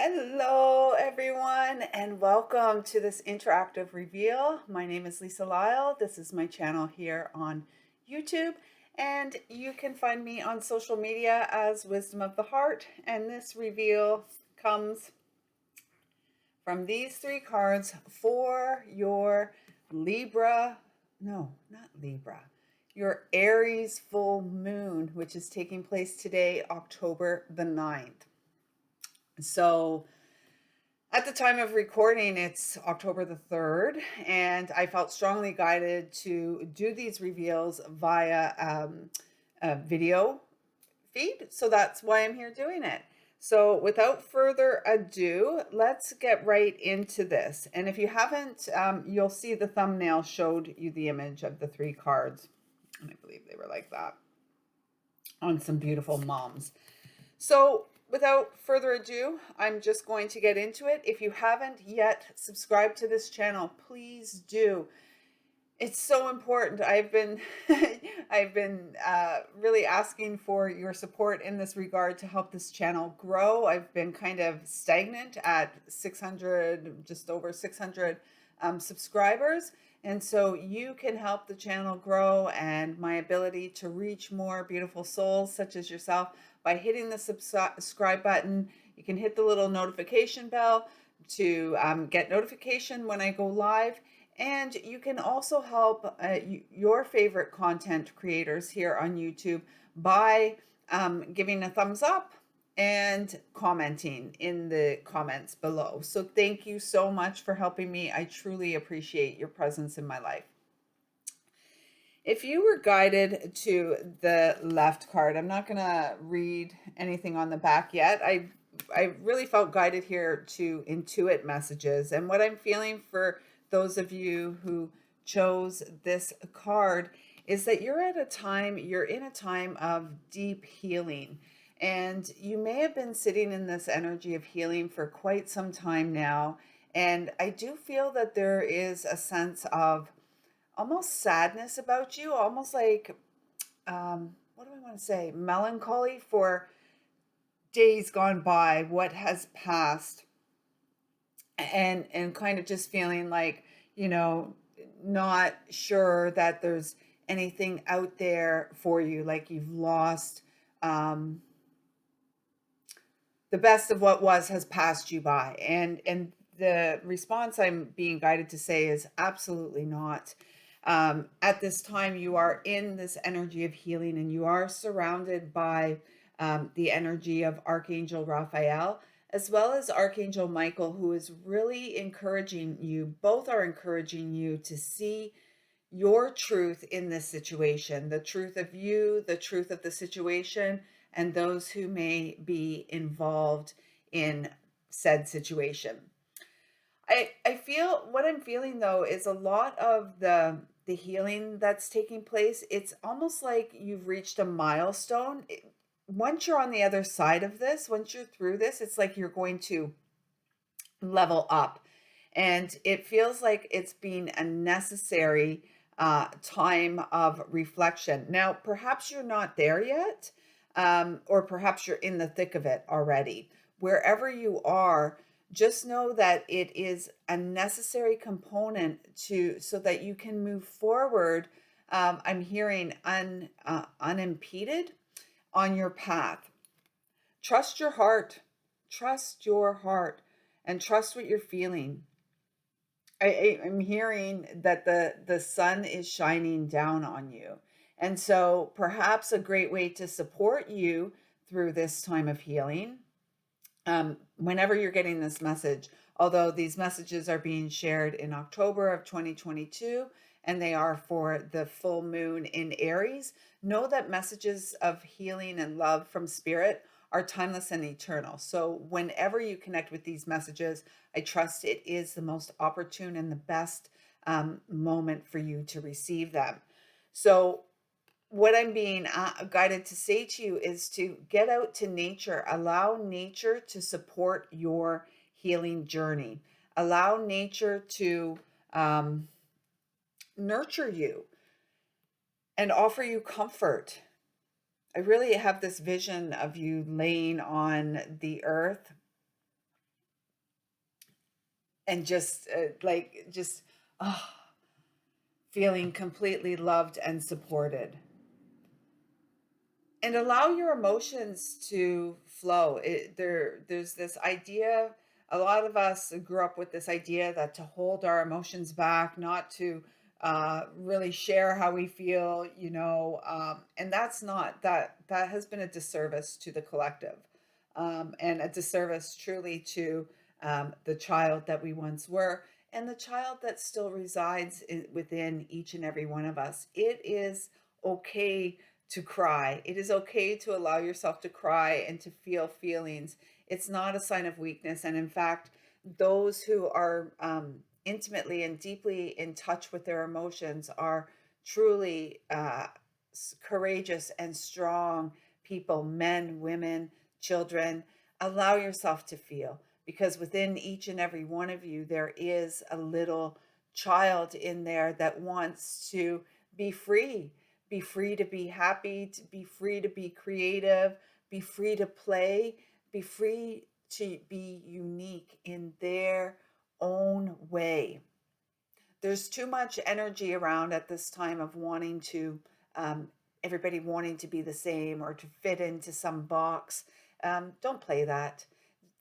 Hello, everyone, and welcome to this interactive reveal. My name is Lyle. This is my channel here on YouTube, and you can find me on social media as Wisdom of the Heart. And this reveal comes from these three cards for your Libra, no, not Libra, your Aries full moon, which is taking place today, October the 9th. So, at the time of recording, it's October the 3rd, and I felt strongly guided to do these reveals via a video feed. So that's why I'm here doing it. So without further ado, let's get right into this. And if you haven't, you'll see the thumbnail showed you the image of the three cards. And I believe they were like that on some beautiful moms. So without further ado, I'm just going to get into it. If you haven't yet subscribed to this channel, please do. It's so important. I've been really asking for your support in this regard to help this channel grow. I've been kind of stagnant at 600, just over 600 subscribers. And so you can help the channel grow and my ability to reach more beautiful souls such as yourself by hitting the subscribe button. You can hit the little notification bell to get notification when I go live. And you can also help your favorite content creators here on YouTube by giving a thumbs up and commenting in the comments below. So thank you so much for helping me. I truly appreciate your presence in my life. If you were guided to the left card, I'm not going to read anything on the back yet. I really felt guided here to intuit messages. And what I'm feeling for those of you who chose this card is that you're in a time of deep healing. And you may have been sitting in this energy of healing for quite some time now. And I do feel that there is a sense of almost sadness about you, almost like, what do I want to say? Melancholy for days gone by, what has passed, and kind of just feeling like, not sure that there's anything out there for you, like you've lost the best of what was has passed you by. And the response I'm being guided to say is absolutely not. At this time, you are in this energy of healing and you are surrounded by the energy of Archangel Raphael, as well as Archangel Michael, who is really encouraging you. Both are encouraging you to see your truth in this situation, the truth of you, the truth of the situation, and those who may be involved in said situation. I feel what I'm feeling though is a lot of the healing that's taking place. It's almost like you've reached a milestone. Once you're on the other side of this, once you're through this, it's like you're going to level up. And it feels like it's been a necessary time of reflection. Now, perhaps you're not there yet, or perhaps you're in the thick of it already. Wherever you are, just know that it is a necessary component so that you can move forward. I'm hearing unimpeded on your path. Trust your heart. Trust your heart and trust what you're feeling. I'm hearing that the sun is shining down on you. And so perhaps a great way to support you through this time of healing, whenever you're getting this message, although these messages are being shared in October of 2022, and they are for the full moon in Aries, know that messages of healing and love from spirit are timeless and eternal. So whenever you connect with these messages, I trust it is the most opportune and the best moment for you to receive them. So what I'm being guided to say to you is to get out to nature. Allow nature to support your healing journey. Allow nature to nurture you and offer you comfort. I really have this vision of you laying on the earth and just oh, feeling completely loved and supported. And allow your emotions to flow. There's this idea. A lot of us grew up with this idea that to hold our emotions back, not to really share how we feel, and that's not that. That has been a disservice to the collective, and a disservice truly to the child that we once were, and the child that still resides within each and every one of us. It is okay to cry. It is okay to allow yourself to cry and to feel feelings. It's not a sign of weakness. And in fact, those who are intimately and deeply in touch with their emotions are truly courageous and strong people, men, women, children. Allow yourself to feel, because within each and every one of you, there is a little child in there that wants to be free. Be free to be happy, to be free to be creative, be free to play, be free to be unique in their own way. There's too much energy around at this time of wanting to, um, everybody wanting to be the same or to fit into some box. Don't play that.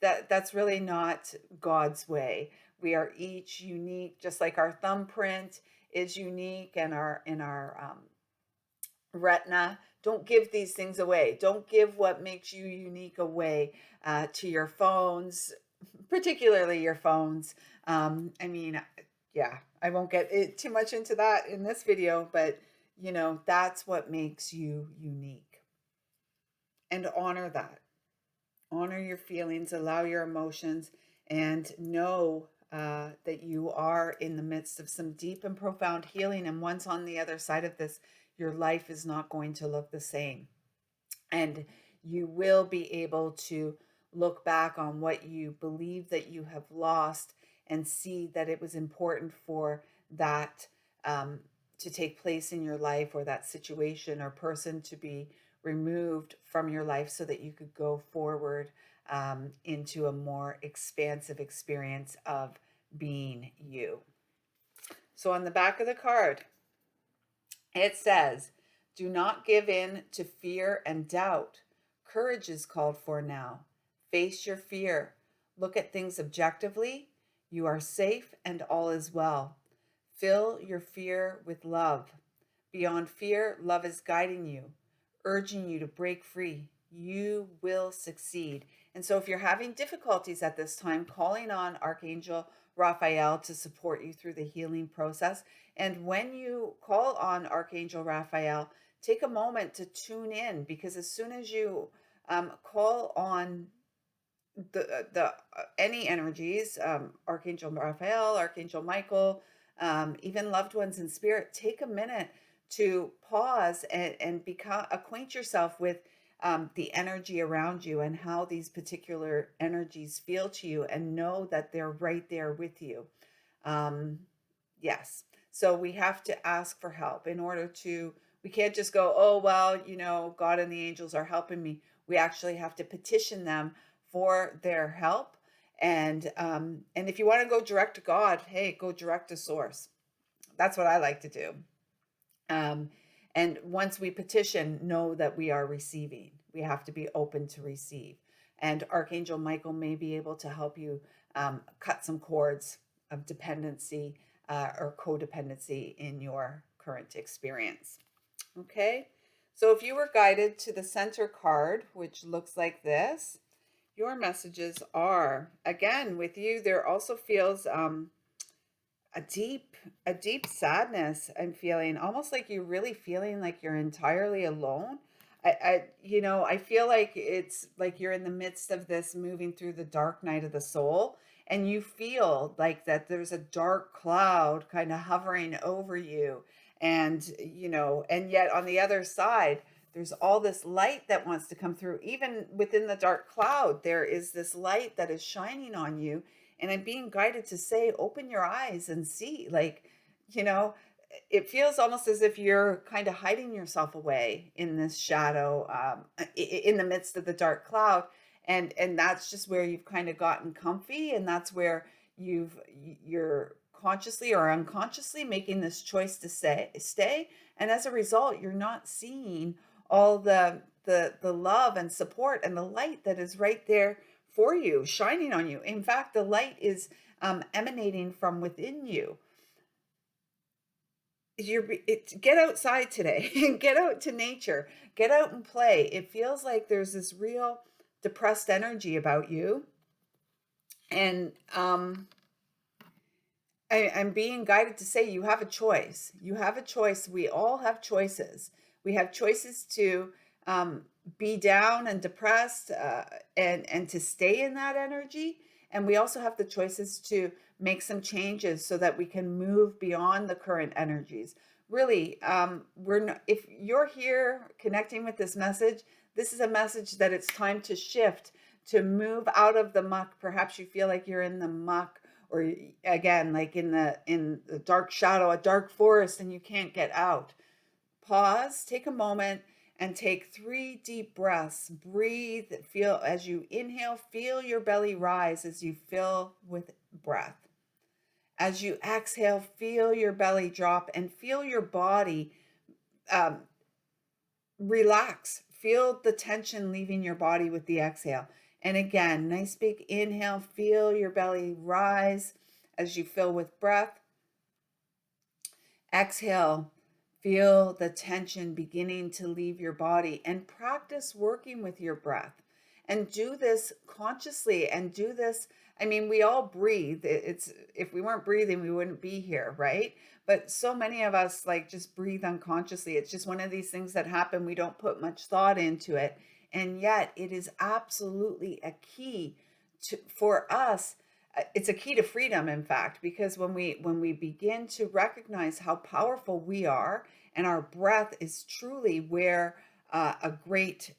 That's really not God's way. We are each unique, just like our thumbprint is unique, and our retina. Don't give these things away. Don't give what makes you unique away to your phones, particularly your phones. I mean, yeah, I won't get too much into that in this video, but that's what makes you unique. And honor that. Honor your feelings, allow your emotions, and know that you are in the midst of some deep and profound healing. And once on the other side of this, your life is not going to look the same. And you will be able to look back on what you believe that you have lost and see that it was important for that to take place in your life, or that situation or person to be removed from your life, so that you could go forward into a more expansive experience of being you. So on the back of the card, it says, do not give in to fear and doubt. Courage is called for now. Face your fear. Look at things objectively. You are safe and all is well. Fill your fear with love. Beyond fear, love is guiding you, urging you to break free. You will succeed. And so, if you're having difficulties at this time, calling on Archangel Raphael to support you through the healing process. And when you call on Archangel Raphael, take a moment to tune in, because as soon as you call on the any energies, Archangel Raphael, Archangel Michael, even loved ones in spirit, take a minute to pause and become acquaint yourself with the energy around you and how these particular energies feel to you, and know that they're right there with you. um, yes, so we have to ask for help in order to, we can't just go, oh well, God and the angels are helping me. We actually have to petition them for their help. And if you want to go direct to God, hey, go direct to source. That's what I like to do. um, and once we petition, know that we are receiving. We have to be open to receive. And Archangel Michael may be able to help you cut some cords of dependency or codependency in your current experience. Okay, so if you were guided to the center card, which looks like this, your messages are, again, with you, there also feels a deep a deep sadness. I'm feeling almost like you're really feeling like you're entirely alone. I feel like it's like you're in the midst of this, moving through the dark night of the soul, and you feel like that there's a dark cloud kind of hovering over you. And yet on the other side, there's all this light that wants to come through. Even within the dark cloud, there is this light that is shining on you. And I'm being guided to say, open your eyes and see. Like, you know, it feels almost as if you're kind of hiding yourself away in this shadow, in the midst of the dark cloud. And that's just where you've kind of gotten comfy. And that's where you're consciously or unconsciously making this choice to stay, and as a result, you're not seeing all the love and support and the light that is right there for you, shining on you. In fact, the light is emanating from within you. Get outside today. Get out to nature. Get out and play. It feels like there's this real depressed energy about you, and I'm being guided to say you have a choice. You have a choice. We all have choices. We have choices to um, be down and depressed, and to stay in that energy. And we also have the choices to make some changes so that we can move beyond the current energies. Really, we're not, if you're here connecting with this message, this is a message that it's time to shift, to move out of the muck. Perhaps you feel like you're in the muck, or again, like in the dark shadow, a dark forest, and you can't get out. Pause, take a moment, and take 3 deep breaths. Breathe, feel as you inhale, feel your belly rise as you fill with breath. As you exhale, feel your belly drop and feel your body um, relax. Feel the tension leaving your body with the exhale. And again, nice big inhale, feel your belly rise as you fill with breath. Exhale, feel the tension beginning to leave your body, and practice working with your breath. And do this consciously, and do this. I mean, we all breathe. It's, if we weren't breathing, we wouldn't be here, right? But so many of us like just breathe unconsciously. It's just one of these things that happen. We don't put much thought into it. And yet it is absolutely a key for us. It's a key to freedom, in fact, because when we begin to recognize how powerful we are, and our breath is truly where a great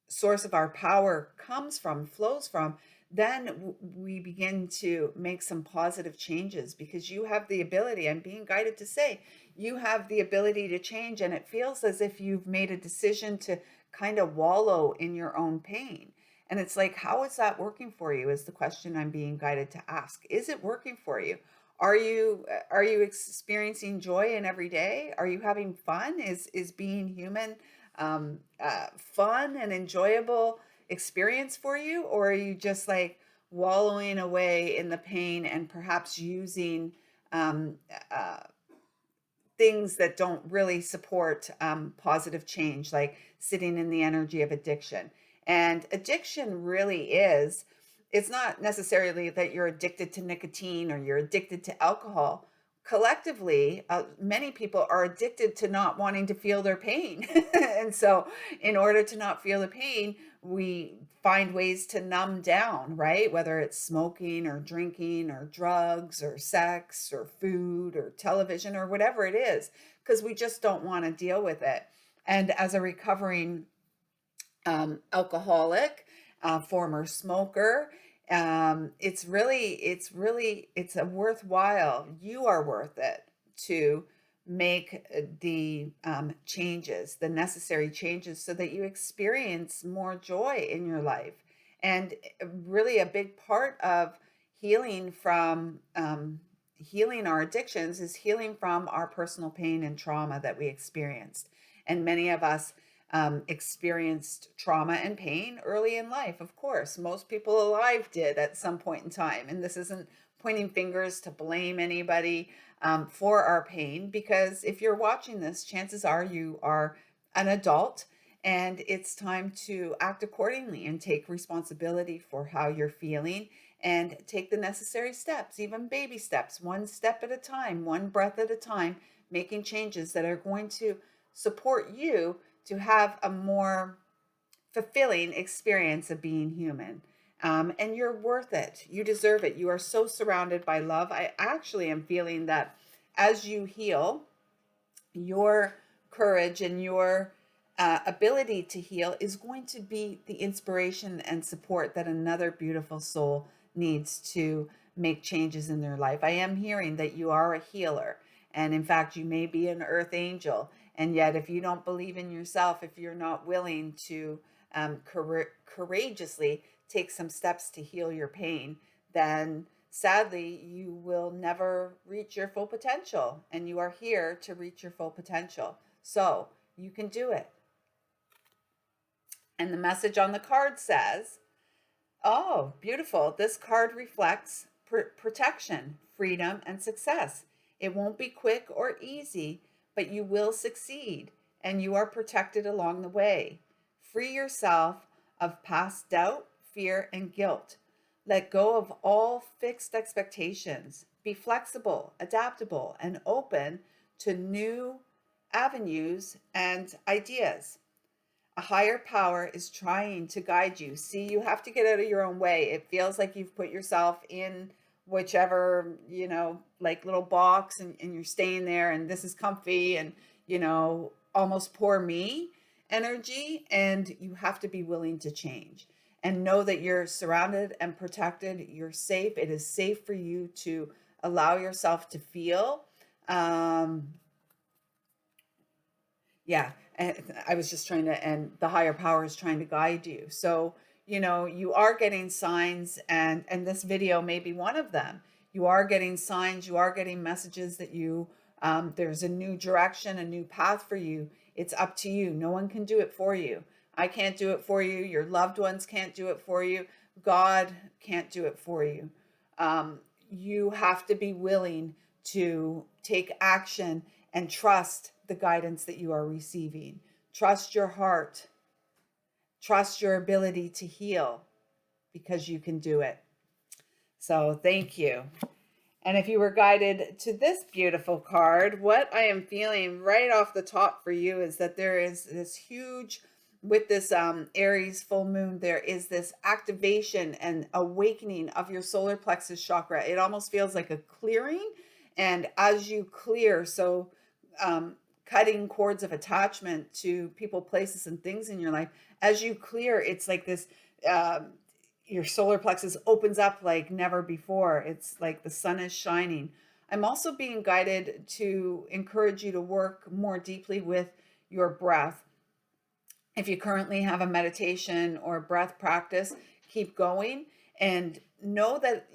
source of our power comes from, flows from, then we begin to make some positive changes, because you have the ability. I'm being guided to say you have the ability to change, and it feels as if you've made a decision to kind of wallow in your own pain. And it's like, how is that working for you, is the question I'm being guided to ask. Is it working for you? Are you experiencing joy in every day? Are you having fun? Is being human fun and enjoyable experience for you? Or are you just like wallowing away in the pain, and perhaps using um, uh, things that don't really support positive change, like sitting in the energy of addiction? And addiction really is, it's not necessarily that you're addicted to nicotine or you're addicted to alcohol. Collectively, many people are addicted to not wanting to feel their pain. And so, in order to not feel the pain, we find ways to numb down, right? Whether it's smoking or drinking or drugs or sex or food or television or whatever it is, because we just don't want to deal with it. And as a recovering alcoholic, former smoker, it's a worthwhile. You are worth it to make the changes, the necessary changes, so that you experience more joy in your life. And really, a big part of healing from healing our addictions is healing from our personal pain and trauma that we experienced. And many of us experienced trauma and pain early in life. Of course, most people alive did at some point in time. And this isn't pointing fingers to blame anybody for our pain, because if you're watching this, chances are you are an adult, and it's time to act accordingly and take responsibility for how you're feeling, and take the necessary steps, even baby steps, one step at a time, one breath at a time, making changes that are going to support you to have a more fulfilling experience of being human. And you're worth it. You deserve it. You are so surrounded by love. I actually am feeling that as you heal, your courage and your ability to heal is going to be the inspiration and support that another beautiful soul needs to make changes in their life. I am hearing that you are a healer. And in fact, you may be an earth angel. And yet, if you don't believe in yourself, if you're not willing to courageously take some steps to heal your pain, then sadly you will never reach your full potential. And you are here to reach your full potential. So you can do it. And the message on the card says, oh, beautiful. This card reflects protection, freedom, and success. It won't be quick or easy, but you will succeed, and you are protected along the way. Free yourself of past doubt, fear, and guilt. Let go of all fixed expectations. Be flexible, adaptable, and open to new avenues and ideas. A higher power is trying to guide you. See, you have to get out of your own way. It feels like you've put yourself in whichever, like little box, and you're staying there, and this is comfy, and, almost poor me energy. And you have to be willing to change and know that you're surrounded and protected. You're safe. It is safe for you to allow yourself to feel. Yeah, and I was just trying to, and the higher power is trying to guide you. So, you are getting signs, and this video may be one of them. You are getting signs, you are getting messages that there's a new direction, a new path for you. It's up to you. No one can do it for you. I can't do it for you. Your loved ones can't do it for you. God can't do it for you. You have to be willing to take action and trust the guidance that you are receiving. Trust your heart. Trust your ability to heal, because you can do it. So thank you. And if you were guided to this beautiful card, what I am feeling right off the top for you is that there is this huge, with this Aries full moon, there is this activation and awakening of your solar plexus chakra. It almost feels like a clearing. And as you clear, so cutting cords of attachment to people, places, and things in your life, as you clear, it's like this, your solar plexus opens up like never before. It's like the sun is shining. I'm also being guided to encourage you to work more deeply with your breath. If you currently have a meditation or breath practice, keep going and know that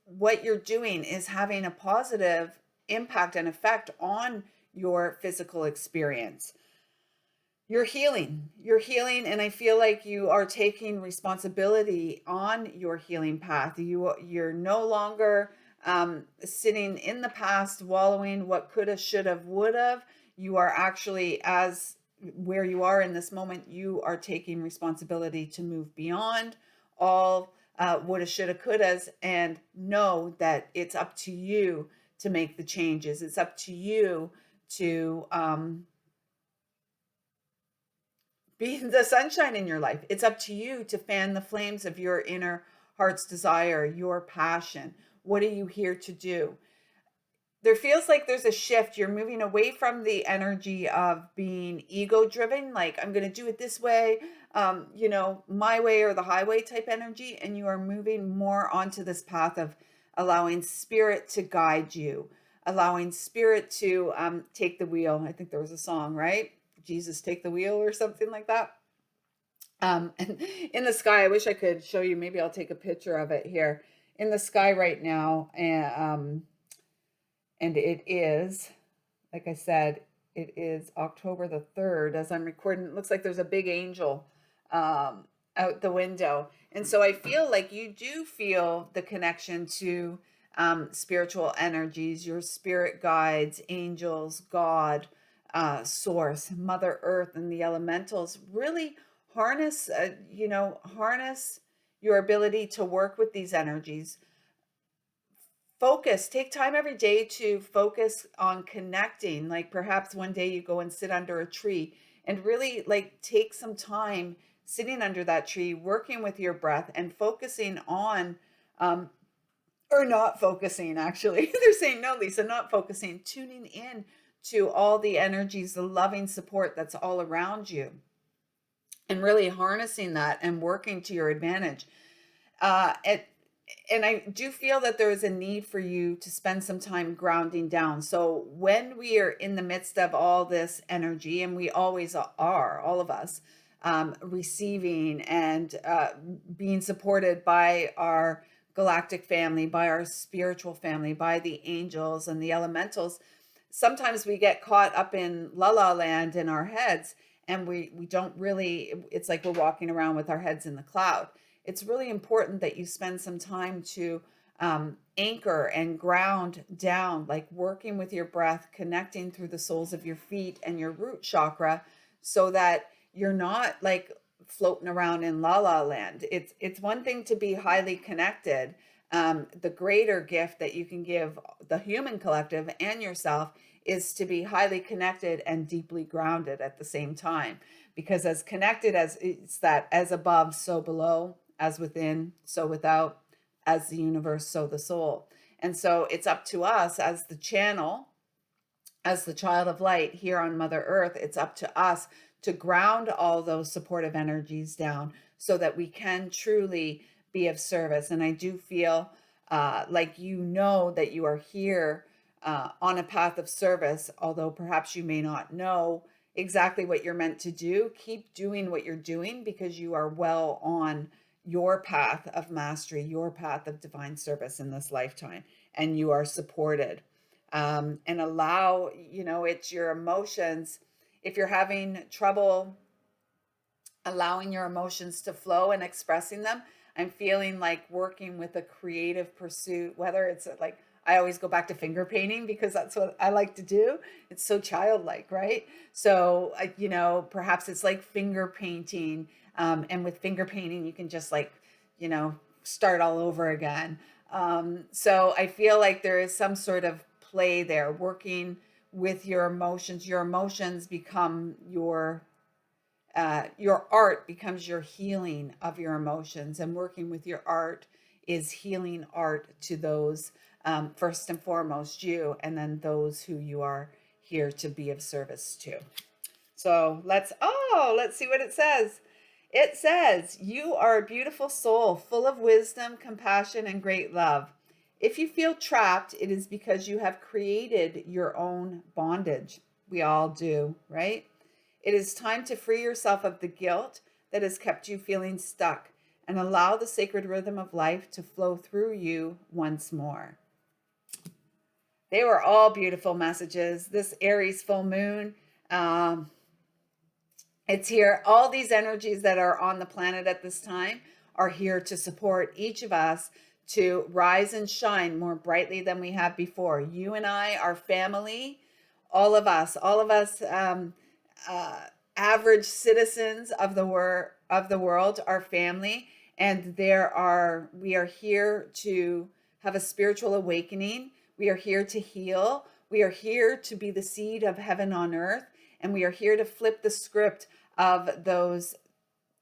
what you're doing is having a positive impact and effect on your physical experience. You're healing, and I feel like you are taking responsibility on your healing path. You're no longer sitting in the past, wallowing what coulda, shoulda, woulda. You are actually, as where you are in this moment, you are taking responsibility to move beyond all woulda, shoulda, couldas, and know that it's up to you to make the changes. It's up to you to be the sunshine in your life. It's up to you to fan the flames of your inner heart's desire, your passion. What are you here to do? There feels like there's a shift. You're moving away from the energy of being ego driven, like I'm going to do it this way, my way or the highway type energy. And you are moving more onto this path of allowing spirit to guide you, allowing spirit to take the wheel. I think there was a song, right? Jesus, take the wheel, or something like that. And in the sky, I wish I could show you. Maybe I'll take a picture of it here in the sky right now. And it is, like I said, it is October the 3rd as I'm recording. It looks like there's a big angel out the window. And so I feel like you do feel the connection to spiritual energies, your spirit guides, angels, God, source, Mother Earth, and the elementals. Really harness, harness your ability to work with these energies. Focus, take time every day to focus on connecting. Like perhaps one day you go and sit under a tree and really like take some time sitting under that tree, working with your breath and focusing on, or not focusing, actually. They're saying, no, Lisa, not focusing, tuning in to all the energies, the loving support that's all around you, and really harnessing that and working to your advantage. And I do feel that there is a need for you to spend some time grounding down. So when we are in the midst of all this energy, and we always are, all of us, receiving and being supported by our galactic family, by our spiritual family, by the angels and the elementals. Sometimes we get caught up in la la land in our heads, and we don't really, it's like we're walking around with our heads in the cloud. It's really important that you spend some time to anchor and ground down, like working with your breath, connecting through the soles of your feet and your root chakra, so that you're not like floating around in la la land. It's one thing to be highly connected. The greater gift that you can give the human collective and yourself is to be highly connected and deeply grounded at the same time. Because as connected as it's that as above, so below, as within, so without, as the universe, so the soul. And so it's up to us as the channel, as the child of light here on Mother Earth. It's up to us to ground all those supportive energies down so that we can truly be of service. And I do feel like you know that you are here on a path of service, although perhaps you may not know exactly what you're meant to do. Keep doing what you're doing, because you are well on your path of mastery, your path of divine service in this lifetime, and you are supported. And allow, it's your emotions. If you're having trouble allowing your emotions to flow and expressing them, I'm feeling like working with a creative pursuit, whether it's like, I always go back to finger painting because that's what I like to do. It's so childlike, right? So, perhaps it's like finger painting. And with finger painting, you can just like, start all over again. So I feel like there is some sort of play there, working with your emotions. Your emotions become your art becomes your healing of your emotions, and working with your art is healing art to those, first and foremost you, and then those who you are here to be of service to. So let's see what it says. It says, you are a beautiful soul, full of wisdom, compassion, and great love. If you feel trapped, it is because you have created your own bondage. We all do, right? It is time to free yourself of the guilt that has kept you feeling stuck, and allow the sacred rhythm of life to flow through you once more. They were all beautiful messages. This Aries full moon, it's here. All these energies that are on the planet at this time are here to support each of us to rise and shine more brightly than we have before. You and I, our family, all of us, average citizens of the world, our family, and we are here to have a spiritual awakening. We are here to heal. We are here to be the seed of heaven on earth, and we are here to flip the script of those,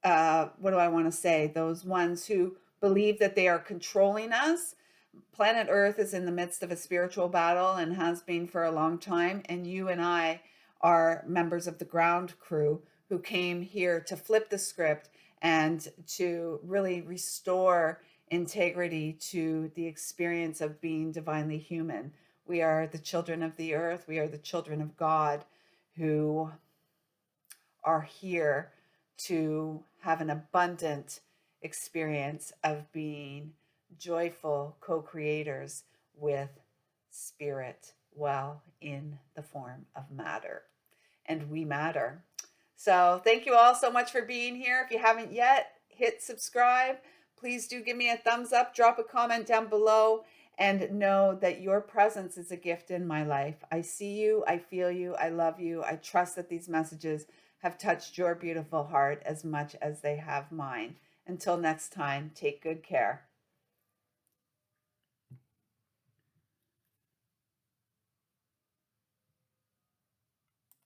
what do I want to say? Those ones who believe that they are controlling us. Planet Earth is in the midst of a spiritual battle and has been for a long time. And you and I are members of the ground crew who came here to flip the script and to really restore integrity to the experience of being divinely human. We are the children of the earth. We are the children of God who are here to have an abundant experience of being joyful co-creators with spirit, well, in the form of matter. And we matter. So thank you all so much for being here. If you haven't yet, hit subscribe. Please do give me a thumbs up, drop a comment down below, and know that your presence is a gift in my life. I see you, I feel you, I love you. I trust that these messages have touched your beautiful heart as much as they have mine. Until next time, take good care.